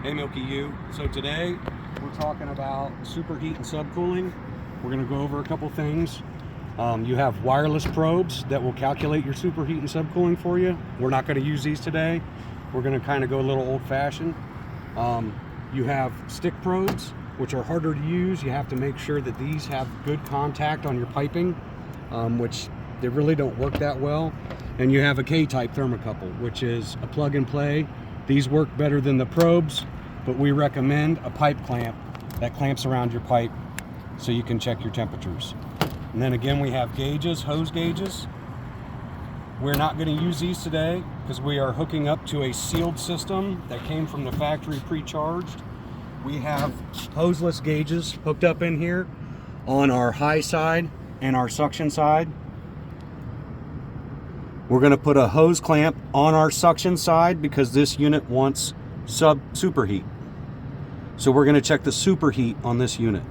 Hey Milky U. So today we're talking about superheat and subcooling. We're going to go over a couple things. You have wireless probes that will calculate your superheat and subcooling for you. We're not going to use these today. We're going to kind of go a little old-fashioned. You have stick probes, which are harder to use. You have to make sure that these have good contact on your piping, which they really don't work that well. And you have a K-type thermocouple, which is a plug and play. These work better than the probes, but we recommend a pipe clamp that clamps around your pipe so you can check your temperatures. And then again, we have gauges, hose gauges. We're not going to use these today because we are hooking up to a sealed system that came from the factory pre-charged. We have hoseless gauges hooked up in here on our high side and our suction side. We're going to put a hose clamp on our suction side because this unit wants superheat. So we're going to check the superheat on this unit.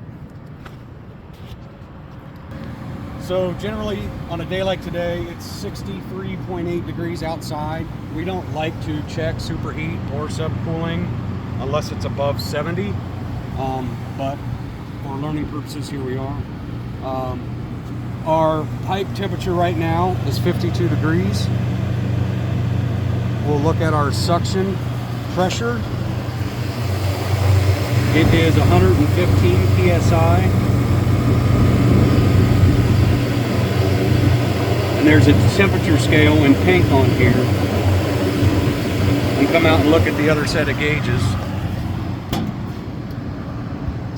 So generally on a day like today, it's 63.8 degrees outside. We don't like to check superheat or subcooling unless it's above 70. But for learning purposes, here we are. Our pipe temperature right now is 52 degrees. We'll look at our suction pressure. It is 115 psi. And there's a temperature scale in pink on here. And come out and look at the other set of gauges.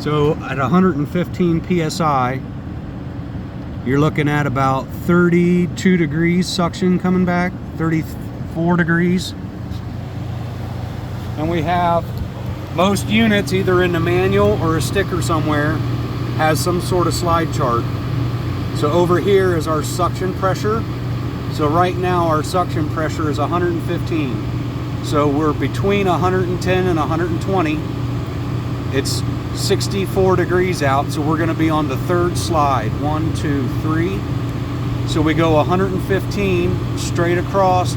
So at 115 psi, you're looking at about 32 degrees suction coming back, 34 degrees. And we have most units either in the manual or a sticker somewhere has some sort of slide chart. So over here is our suction pressure. So right now our suction pressure is 115. So we're between 110 and 120. It's 64 degrees out, so we're going to be on the third slide. 1, 2, 3. So we go 115 straight across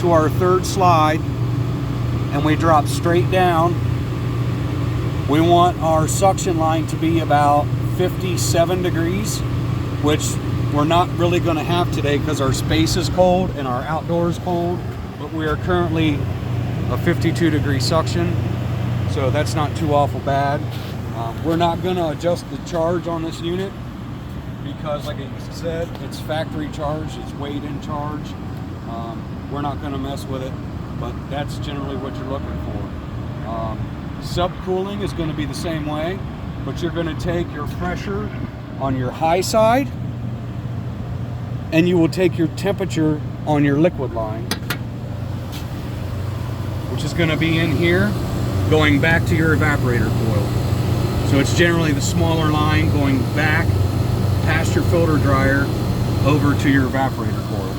to our third slide, and we drop straight down. We want our suction line to be about 57 degrees, which we're not really going to have today because our space is cold and our outdoor is cold, but we are currently a 52 degree suction. So that's not too awful bad. We're not going to adjust the charge on this unit because, like I said, it's factory charged, it's weighed in charge. We're not going to mess with it, but that's generally what you're looking for. Subcooling is going to be the same way, but you're going to take your pressure on your high side and you will take your temperature on your liquid line, which is going to be in here, going back to your evaporator coil. So it's generally the smaller line going back past your filter dryer over to your evaporator coil.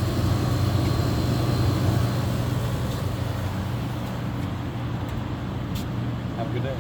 Have a good day.